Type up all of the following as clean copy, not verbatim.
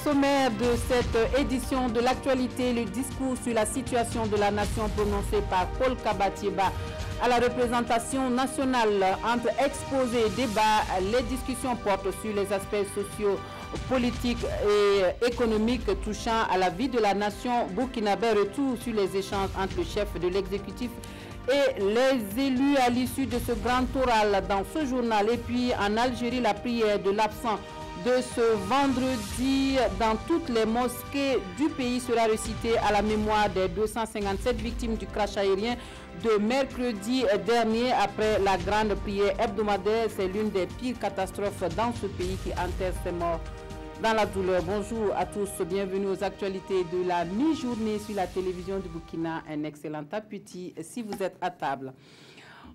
sommaire de cette édition de l'actualité, le discours sur la situation de la nation prononcé par Paul Kabatieba à la représentation nationale. Entre exposé et débat, les discussions portent sur les aspects sociaux, politiques et économiques touchant à la vie de la nation burkinabé. Retour sur les échanges entre le chef de l'exécutif et les élus à l'issue de ce grand oral dans ce journal. Et puis en Algérie, la prière de l'absent de ce vendredi dans toutes les mosquées du pays sera récitée à la mémoire des 257 victimes du crash aérien de mercredi dernier. Après la grande prière hebdomadaire, c'est l'une des pires catastrophes dans ce pays qui enterre ses morts dans la douleur. Bonjour à tous, bienvenue aux actualités de la mi-journée sur la télévision du Burkina. Un excellent appétit si vous êtes à table.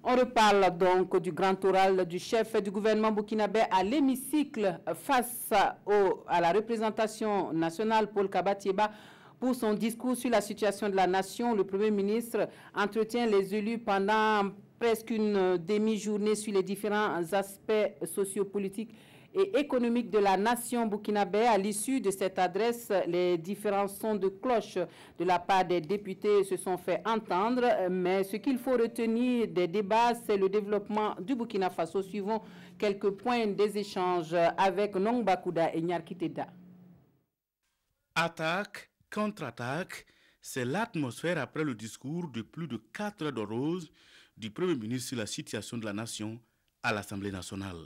On reparle donc du grand oral du chef du gouvernement burkinabé à l'hémicycle face à la représentation nationale Paul Kabatieba. Pour son discours sur la situation de la nation, le Premier ministre entretient les élus pendant presque une demi-journée sur les différents aspects sociopolitiques et économiques de la nation burkinabé. À l'issue de cette adresse, les différents sons de cloche de la part des députés se sont fait entendre. Mais ce qu'il faut retenir des débats, c'est le développement du Burkina Faso. Suivons quelques points des échanges avec Nong Bakouda et Nyarkiteda. Attaque, contre-attaque, c'est l'atmosphère après le discours de plus de 4 heures de rose du Premier ministre sur la situation de la nation à l'Assemblée nationale.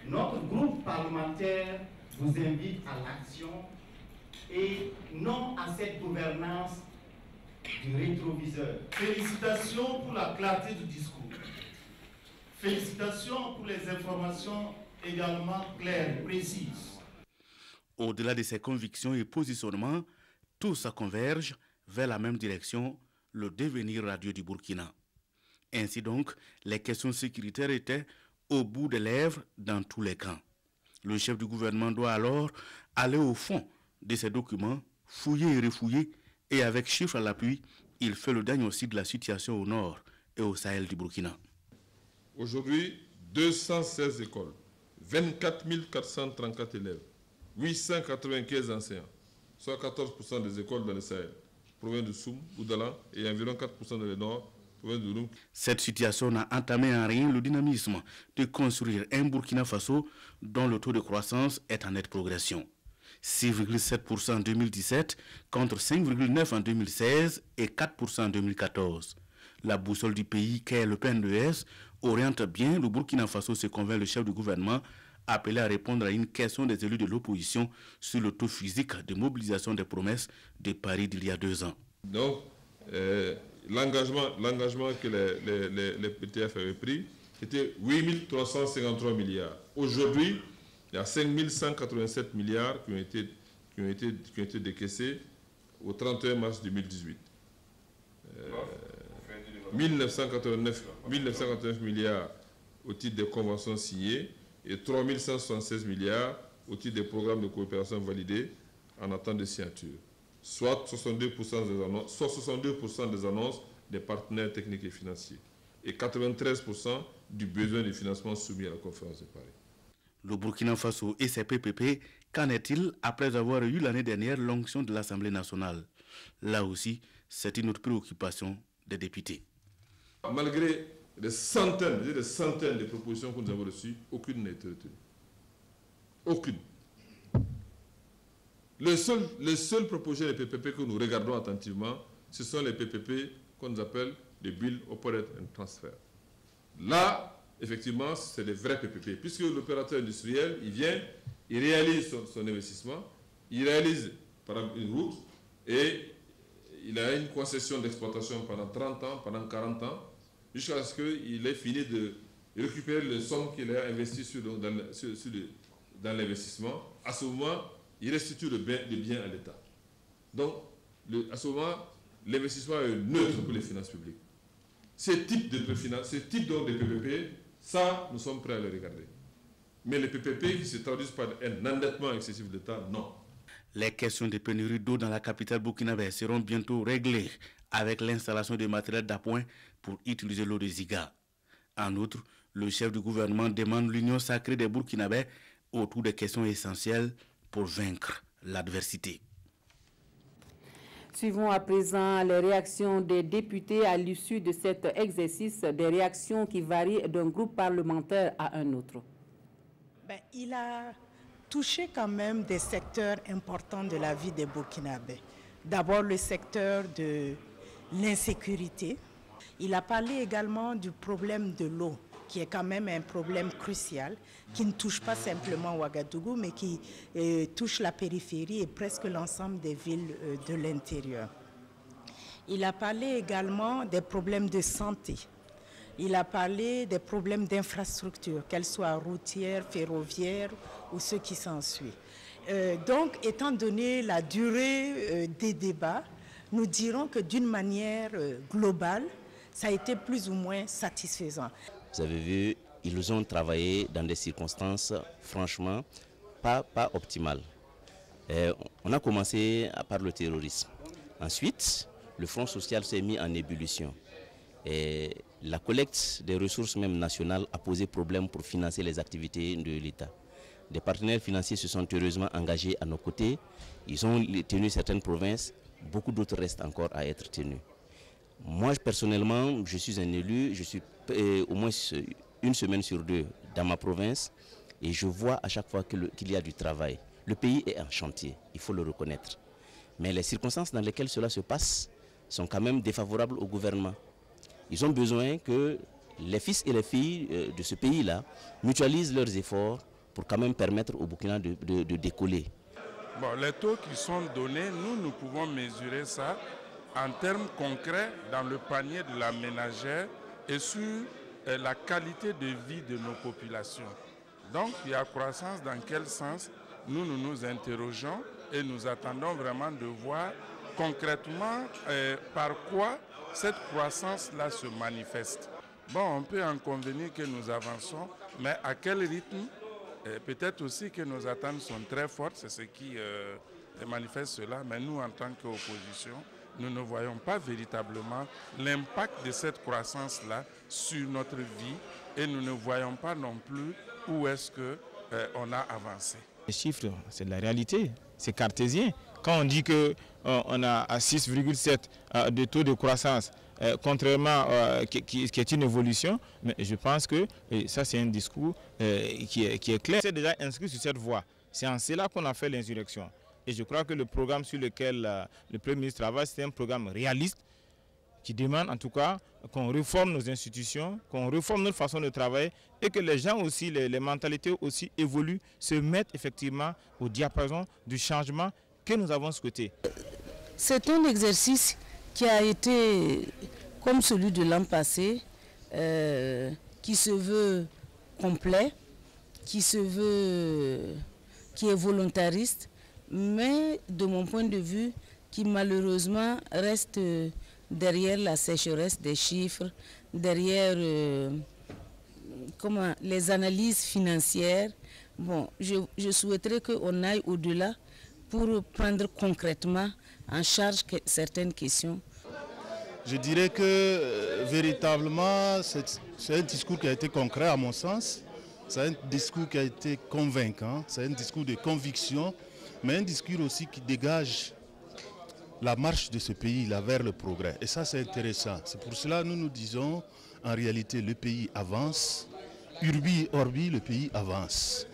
Notre groupe parlementaire vous invite à l'action et non à cette gouvernance du rétroviseur. Félicitations pour la clarté du discours. Félicitations pour les informations également claires et précises. Au-delà de ses convictions et positionnements, tout ça converge vers la même direction, le devenir radieux du Burkina. Ainsi donc, les questions sécuritaires étaient au bout des lèvres dans tous les camps. Le chef du gouvernement doit alors aller au fond de ces documents, fouiller et refouiller, et avec chiffres à l'appui, il fait le diagnostic de la situation au nord et au Sahel du Burkina. Aujourd'hui, 216 écoles, 24 434 élèves, 895 enseignants, soit 14% des écoles dans le Sahel, proviennent de Soum, Oudala, et environ 4% dans le nord. Cette situation n'a entamé en rien le dynamisme de construire un Burkina Faso dont le taux de croissance est en nette progression. 6,7% en 2017 contre 5,9% en 2016 et 4% en 2014. La boussole du pays qu'est le PNDS oriente bien le Burkina Faso, se convainc le chef du gouvernement, appelé à répondre à une question des élus de l'opposition sur le taux physique de mobilisation des promesses de Paris d'il y a 2 ans. Donc, l'engagement que les PTF avaient pris était 8 353 milliards. Aujourd'hui, il y a 5 187 milliards qui ont été décaissés au 31 mars 2018. 1989 milliards au titre des conventions signées et 3 176 milliards au titre des programmes de coopération validés en attente de signature. Soit 62% des annonces des partenaires techniques et financiers et 93% du besoin de financement soumis à la conférence de Paris. Le Burkina Faso et ses PPP, qu'en est-il après avoir eu l'année dernière l'onction de l'Assemblée nationale? Là aussi, c'est une autre préoccupation des députés. Malgré des centaines de propositions que nous avons reçues, aucune n'a été retenue. Aucune. Les seuls projets de PPP que nous regardons attentivement, ce sont les PPP qu'on appelle des Build, Operate and Transfer. Là, effectivement, c'est des vrais PPP, puisque l'opérateur industriel, il vient, il réalise son investissement, il réalise par exemple une route et il a une concession d'exploitation pendant 30 ans, pendant 40 ans, jusqu'à ce qu'il ait fini de récupérer les sommes qu'il a investies dans l'investissement. À ce moment, il restitue le bien à l'État. Donc, à ce moment, l'investissement est neutre pour les finances publiques. Ce type de PPP, ça, nous sommes prêts à le regarder. Mais les PPP qui se traduisent par un endettement excessif de l'État, non. Les questions de pénurie d'eau dans la capitale burkinabé seront bientôt réglées avec l'installation de matériel d'appoint pour utiliser l'eau de Ziga. En outre, le chef du gouvernement demande l'union sacrée des Burkinabés autour des questions essentielles pour vaincre l'adversité. Suivons à présent les réactions des députés à l'issue de cet exercice, des réactions qui varient d'un groupe parlementaire à un autre. Il a touché quand même des secteurs importants de la vie des Burkinabés. D'abord le secteur de l'insécurité. Il a parlé également du problème de l'eau, qui est quand même un problème crucial, qui ne touche pas simplement Ouagadougou, mais qui touche la périphérie et presque l'ensemble des villes de l'intérieur. Il a parlé également des problèmes de santé. Il a parlé des problèmes d'infrastructure, qu'elles soient routières, ferroviaires ou ceux qui s'ensuivent. Donc, étant donné la durée des débats, nous dirons que d'une manière globale, ça a été plus ou moins satisfaisant. Vous avez vu, ils ont travaillé dans des circonstances franchement pas optimales. On a commencé par le terrorisme. Ensuite, le Front social s'est mis en ébullition. Et la collecte des ressources même nationales a posé problème pour financer les activités de l'État. Des partenaires financiers se sont heureusement engagés à nos côtés. Ils ont tenu certaines provinces, beaucoup d'autres restent encore à être tenus. Moi, personnellement, je suis un élu, je suis au moins une semaine sur deux dans ma province et je vois à chaque fois qu'il y a du travail. Le pays est en chantier, il faut le reconnaître. Mais les circonstances dans lesquelles cela se passe sont quand même défavorables au gouvernement. Ils ont besoin que les fils et les filles de ce pays-là mutualisent leurs efforts pour quand même permettre au Burkina de décoller. Bon, les taux qui sont donnés, nous pouvons mesurer ça en termes concrets dans le panier de la ménagère et sur la qualité de vie de nos populations. Donc, il y a croissance dans quel sens nous nous interrogeons et nous attendons vraiment de voir concrètement par quoi cette croissance-là se manifeste. Bon, on peut en convenir que nous avançons, mais à quel rythme? Peut-être aussi que nos attentes sont très fortes, c'est ce qui manifeste cela, mais nous, en tant qu'opposition, nous ne voyons pas véritablement l'impact de cette croissance-là sur notre vie et nous ne voyons pas non plus où est-ce qu'on a avancé. Les chiffres, c'est de la réalité, c'est cartésien. Quand on dit qu'on a à 6,7 de taux de croissance, contrairement qui est une évolution, mais je pense que ça c'est un discours qui est clair. C'est déjà inscrit sur cette voie. C'est en cela qu'on a fait l'insurrection. Et je crois que le programme sur lequel le Premier ministre travaille, c'est un programme réaliste qui demande en tout cas qu'on réforme nos institutions, qu'on réforme notre façon de travailler et que les gens aussi, les mentalités aussi évoluent, se mettent effectivement au diapason du changement que nous avons souhaité. C'est un exercice qui a été comme celui de l'an passé, qui se veut complet, qui est volontariste, mais de mon point de vue, qui malheureusement reste derrière la sécheresse des chiffres, derrière les analyses financières. Bon, je souhaiterais qu'on aille au-delà pour prendre concrètement en charge certaines questions. Je dirais que véritablement, c'est un discours qui a été concret à mon sens. C'est un discours qui a été convaincant, c'est un discours de conviction, mais un discours aussi qui dégage la marche de ce pays-là vers le progrès. Et ça, c'est intéressant. C'est pour cela que nous disons, en réalité, le pays avance. Urbi, orbi, le pays avance.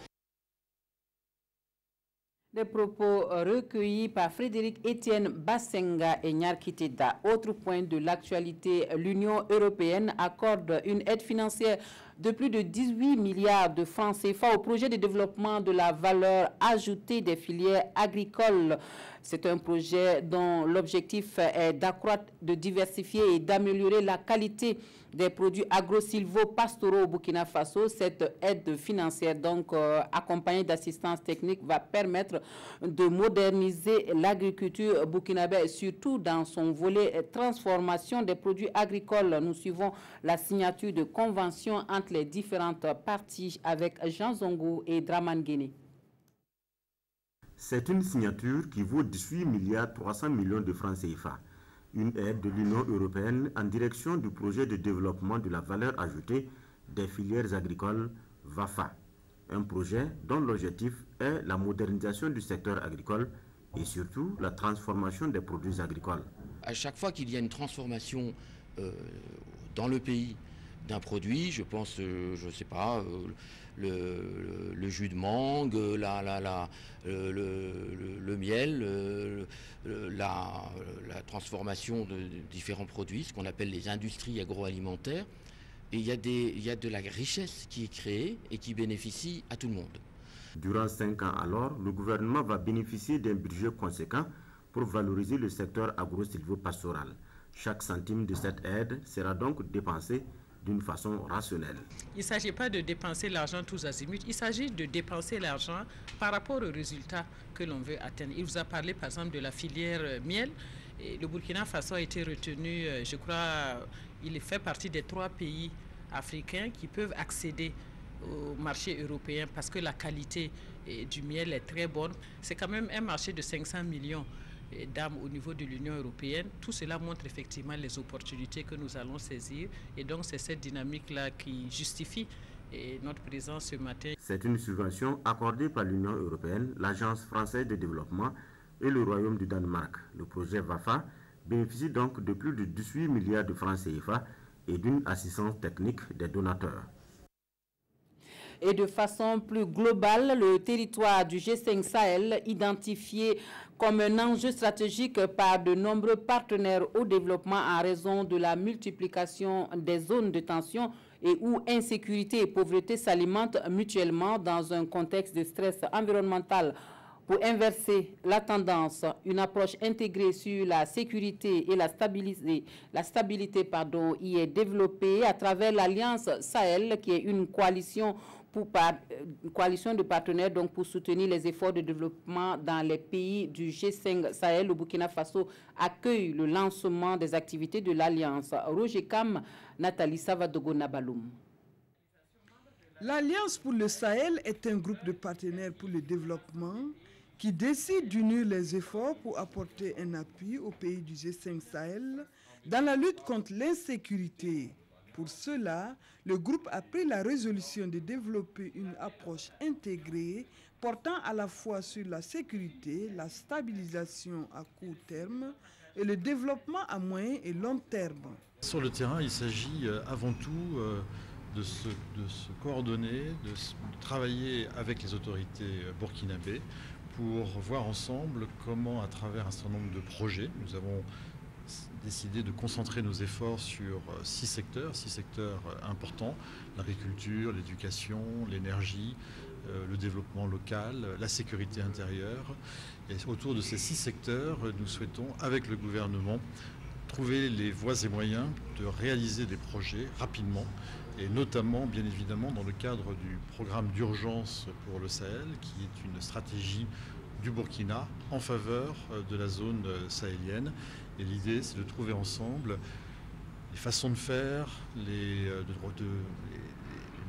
Des propos recueillis par Frédéric Étienne Bassenga et Nyarkiteda. Autre point de l'actualité, l'Union européenne accorde une aide financière de plus de 18 milliards de francs CFA au projet de développement de la valeur ajoutée des filières agricoles. C'est un projet dont l'objectif est d'accroître, de diversifier et d'améliorer la qualité des produits agro-silvo-pastoraux au Burkina Faso. Cette aide financière, donc accompagnée d'assistance technique, va permettre de moderniser l'agriculture burkinabé, surtout dans son volet transformation des produits agricoles. Nous suivons la signature de conventions entre les différentes parties avec Jean Zongo et Draman Guéné. C'est une signature qui vaut 18 milliards 300 millions de francs CFA. Une aide de l'Union européenne en direction du projet de développement de la valeur ajoutée des filières agricoles VAFA. Un projet dont l'objectif est la modernisation du secteur agricole et surtout la transformation des produits agricoles. À chaque fois qu'il y a une transformation dans le pays d'un produit, je pense, je ne sais pas, le jus de mangue, le miel, la transformation de différents produits, ce qu'on appelle les industries agroalimentaires. Et il y a de la richesse qui est créée et qui bénéficie à tout le monde. Durant 5 ans alors, le gouvernement va bénéficier d'un budget conséquent pour valoriser le secteur agro-silvopastoral. Chaque centime de cette aide sera donc dépensé d'une façon rationnelle. Il ne s'agit pas de dépenser l'argent tous azimuts, il s'agit de dépenser l'argent par rapport aux résultats que l'on veut atteindre. Il vous a parlé par exemple de la filière miel. Et le Burkina Faso a été retenu, je crois, il fait partie des 3 pays africains qui peuvent accéder au marché européen parce que la qualité du miel est très bonne. C'est quand même un marché de 500 millions d'âmes au niveau de l'Union européenne. Tout cela montre effectivement les opportunités que nous allons saisir. Et donc c'est cette dynamique-là qui justifie notre présence ce matin. C'est une subvention accordée par l'Union européenne, l'Agence française de développement et le Royaume du Danemark. Le projet VAFA bénéficie donc de plus de 18 milliards de francs CFA et d'une assistance technique des donateurs. Et de façon plus globale, le territoire du G5 Sahel, identifié comme un enjeu stratégique par de nombreux partenaires au développement en raison de la multiplication des zones de tension et où insécurité et pauvreté s'alimentent mutuellement dans un contexte de stress environnemental. Pour inverser la tendance, une approche intégrée sur la sécurité et la stabilité y est développée à travers l'Alliance Sahel, qui est une coalition de partenaires donc pour soutenir les efforts de développement dans les pays du G5 Sahel. Le Burkina Faso accueille le lancement des activités de l'Alliance. Roger Kam, Nathalie Savadogo-Nabaloum. L'Alliance pour le Sahel est un groupe de partenaires pour le développement qui décide d'unir les efforts pour apporter un appui aux pays du G5 Sahel dans la lutte contre l'insécurité. Pour cela, le groupe a pris la résolution de développer une approche intégrée portant à la fois sur la sécurité, la stabilisation à court terme et le développement à moyen et long terme. Sur le terrain, il s'agit avant tout de se coordonner, de travailler avec les autorités burkinabées pour voir ensemble comment, à travers un certain nombre de projets, nous avons décidé de concentrer nos efforts sur 6 secteurs importants: l'agriculture, l'éducation, l'énergie, le développement local, la sécurité intérieure. Et autour de ces 6 secteurs, nous souhaitons, avec le gouvernement, trouver les voies et moyens de réaliser des projets rapidement, et notamment, bien évidemment, dans le cadre du programme d'urgence pour le Sahel, qui est une stratégie du Burkina en faveur de la zone sahélienne. Et l'idée, c'est de trouver ensemble les façons de faire, les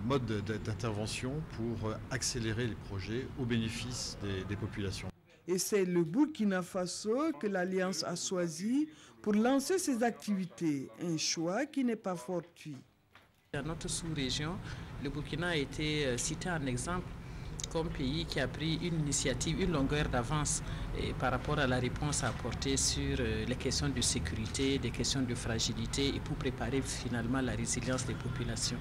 modes d'intervention pour accélérer les projets au bénéfice des populations. Et c'est le Burkina Faso que l'Alliance a choisi pour lancer ses activités, un choix qui n'est pas fortuit. Dans notre sous-région, le Burkina a été cité en exemple comme pays qui a pris une initiative, une longueur d'avance par rapport à la réponse à apporter sur les questions de sécurité, des questions de fragilité et pour préparer finalement la résilience des populations.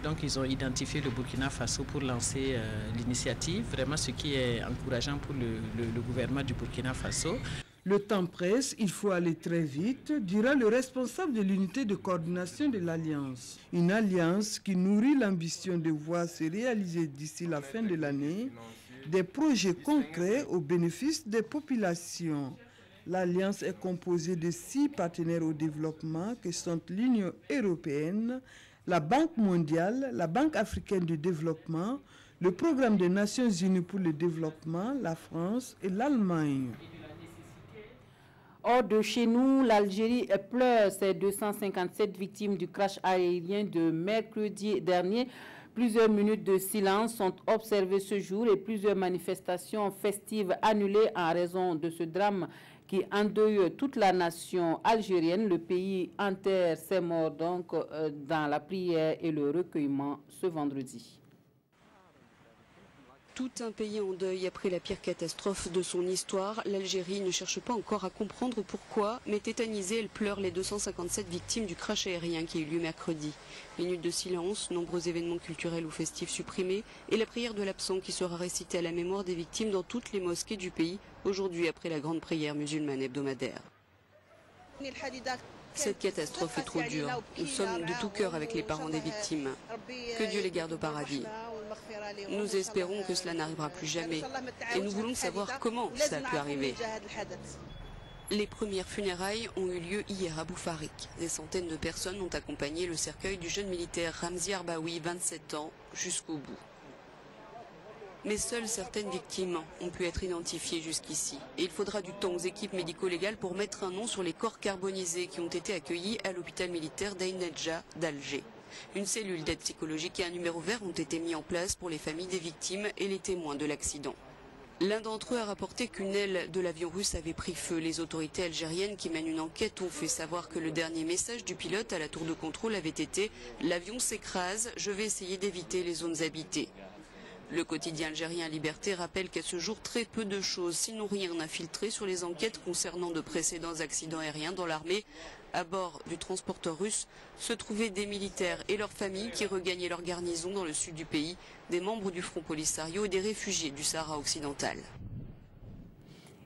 Donc ils ont identifié le Burkina Faso pour lancer l'initiative, vraiment ce qui est encourageant pour le gouvernement du Burkina Faso. Le temps presse, il faut aller très vite, dira le responsable de l'unité de coordination de l'Alliance. Une alliance qui nourrit l'ambition de voir se réaliser d'ici la fin de l'année des projets concrets au bénéfice des populations. L'Alliance est composée de 6 partenaires au développement que sont l'Union européenne, la Banque mondiale, la Banque africaine du développement, le Programme des Nations unies pour le développement, la France et l'Allemagne. Hors de chez nous, l'Algérie pleure ses 257 victimes du crash aérien de mercredi dernier. Plusieurs minutes de silence sont observées ce jour et plusieurs manifestations festives annulées en raison de ce drame qui endeuille toute la nation algérienne. Le pays enterre ses morts donc dans la prière et le recueillement ce vendredi. Tout un pays en deuil après la pire catastrophe de son histoire. L'Algérie ne cherche pas encore à comprendre pourquoi, mais tétanisée, elle pleure les 257 victimes du crash aérien qui a eu lieu mercredi. Minute de silence, nombreux événements culturels ou festifs supprimés et la prière de l'absent qui sera récitée à la mémoire des victimes dans toutes les mosquées du pays, aujourd'hui après la grande prière musulmane hebdomadaire. Cette catastrophe est trop dure. Nous sommes de tout cœur avec les parents des victimes. Que Dieu les garde au paradis. Nous espérons que cela n'arrivera plus jamais. Et nous voulons savoir comment ça a pu arriver. Les premières funérailles ont eu lieu hier à Boufarik. Des centaines de personnes ont accompagné le cercueil du jeune militaire Ramzi Arbaoui, 27 ans, jusqu'au bout. Mais seules certaines victimes ont pu être identifiées jusqu'ici. Et il faudra du temps aux équipes médico-légales pour mettre un nom sur les corps carbonisés qui ont été accueillis à l'hôpital militaire d'Ain Nedja d'Alger. Une cellule d'aide psychologique et un numéro vert ont été mis en place pour les familles des victimes et les témoins de l'accident. L'un d'entre eux a rapporté qu'une aile de l'avion russe avait pris feu. Les autorités algériennes qui mènent une enquête ont fait savoir que le dernier message du pilote à la tour de contrôle avait été « L'avion s'écrase, je vais essayer d'éviter les zones habitées ». Le quotidien algérien Liberté rappelle qu'à ce jour, très peu de choses, sinon rien, n'a filtré sur les enquêtes concernant de précédents accidents aériens dans l'armée. À bord du transporteur russe se trouvaient des militaires et leurs familles qui regagnaient leur garnison dans le sud du pays, des membres du Front Polisario et des réfugiés du Sahara occidental.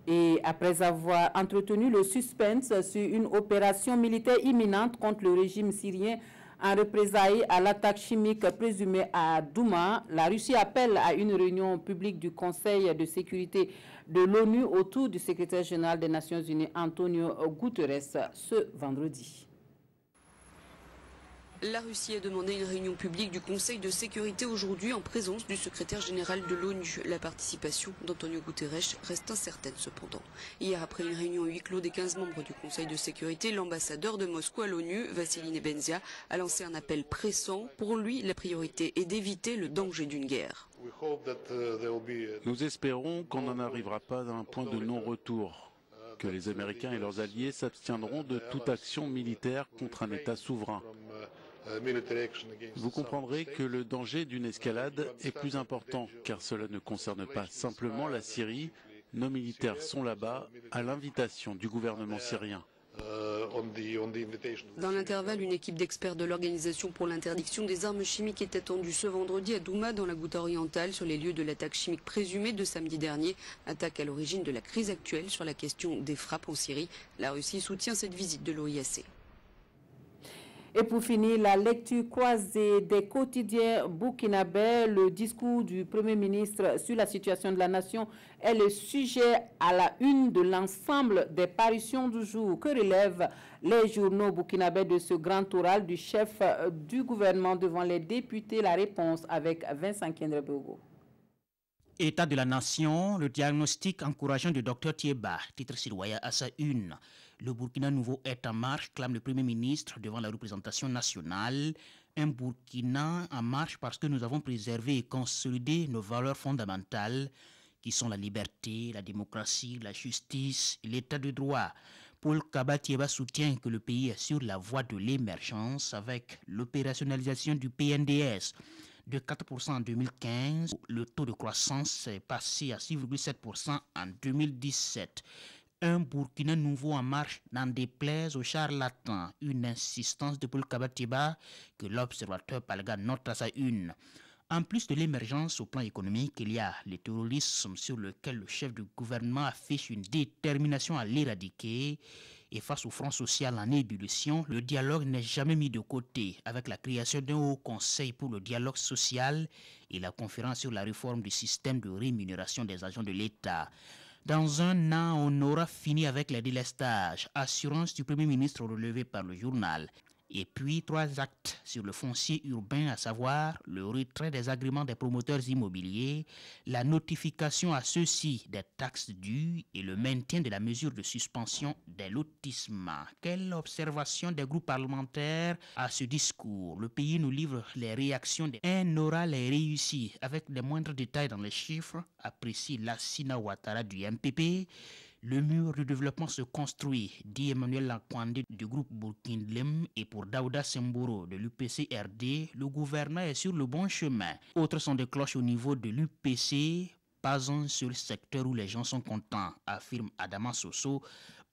Et après avoir entretenu le suspense sur une opération militaire imminente contre le régime syrien, en représailles à l'attaque chimique présumée à Douma, la Russie appelle à une réunion publique du Conseil de sécurité de l'ONU autour du secrétaire général des Nations Unies, Antonio Guterres, ce vendredi. La Russie a demandé une réunion publique du Conseil de sécurité aujourd'hui en présence du secrétaire général de l'ONU. La participation d'Antonio Guterres reste incertaine cependant. Hier, après une réunion à huis clos des 15 membres du Conseil de sécurité, l'ambassadeur de Moscou à l'ONU, Vassili Nebenzia, a lancé un appel pressant. Pour lui, la priorité est d'éviter le danger d'une guerre. Nous espérons qu'on n'en arrivera pas à un point de non-retour, que les Américains et leurs alliés s'abstiendront de toute action militaire contre un État souverain. Vous comprendrez que le danger d'une escalade est plus important, car cela ne concerne pas simplement la Syrie. Nos militaires sont là-bas à l'invitation du gouvernement syrien. Dans l'intervalle, une équipe d'experts de l'Organisation pour l'interdiction des armes chimiques est attendue ce vendredi à Douma, dans la Ghouta orientale, sur les lieux de l'attaque chimique présumée de samedi dernier. Attaque à l'origine de la crise actuelle sur la question des frappes en Syrie. La Russie soutient cette visite de l'OIAC. Et pour finir, la lecture croisée des quotidiens burkinabais, le discours du Premier ministre sur la situation de la nation est le sujet à la une de l'ensemble des parutions du jour. Que relèvent les journaux burkinabais de ce grand oral du chef du gouvernement devant les députés? La réponse avec Vincent Kendrebogo. État de la nation, le diagnostic encourageant du Dr Thiéba, titre citoyen à sa une. Le Burkina nouveau est en marche, clame le Premier ministre devant la représentation nationale. Un Burkina en marche parce que nous avons préservé et consolidé nos valeurs fondamentales qui sont la liberté, la démocratie, la justice et l'état de droit. Paul Kaba Thiéba soutient que le pays est sur la voie de l'émergence avec l'opérationnalisation du PNDS. De 4% en 2015, le taux de croissance est passé à 6,7% en 2017. Un Burkina nouveau en marche n'en déplaise aux charlatans. Une insistance de Paul Kaba Thiéba que l'observateur Palga note à sa une. En plus de l'émergence au plan économique, il y a le terrorisme sur lequel le chef du gouvernement affiche une détermination à l'éradiquer. Et face au front social en ébullition, le dialogue n'est jamais mis de côté avec la création d'un haut conseil pour le dialogue social et la conférence sur la réforme du système de rémunération des agents de l'État. Dans un an, on aura fini avec les délestages, assurance du Premier ministre relevée par le journal. Et puis 3 actes sur le foncier urbain, à savoir le retrait des agréments des promoteurs immobiliers, la notification à ceux-ci des taxes dues et le maintien de la mesure de suspension des lotissements. Quelle observation des groupes parlementaires à ce discours? Le pays nous livre les réactions d'un oral réussi avec les moindres détails dans les chiffres, apprécie Lassina Ouattara du MPP. Le mur de développement se construit, dit Emmanuel Lakwande du groupe Burkindlem, et pour Daouda Semboro de l'UPC-RD, le gouvernement est sur le bon chemin. Autres sont des cloches au niveau de l'UPC, pas un seul secteur où les gens sont contents, affirme Adama Soso,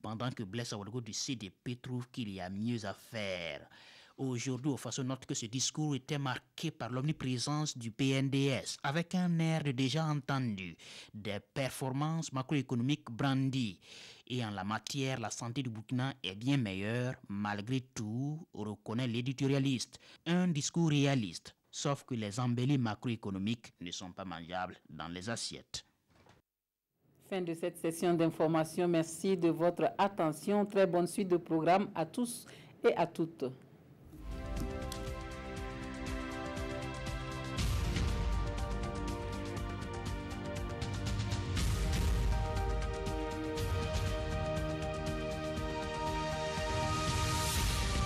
pendant que Blaise Aouadego du CDP trouve qu'il y a mieux à faire. Aujourd'hui, au Faso note que ce discours était marqué par l'omniprésence du PNDS, avec un air de déjà entendu, des performances macroéconomiques brandies. Et en la matière, la santé du Burkina est bien meilleure, malgré tout, reconnaît l'éditorialiste. Un discours réaliste, sauf que les embellis macroéconomiques ne sont pas mangeables dans les assiettes. Fin de cette session d'information. Merci de votre attention. Très bonne suite de programme à tous et à toutes.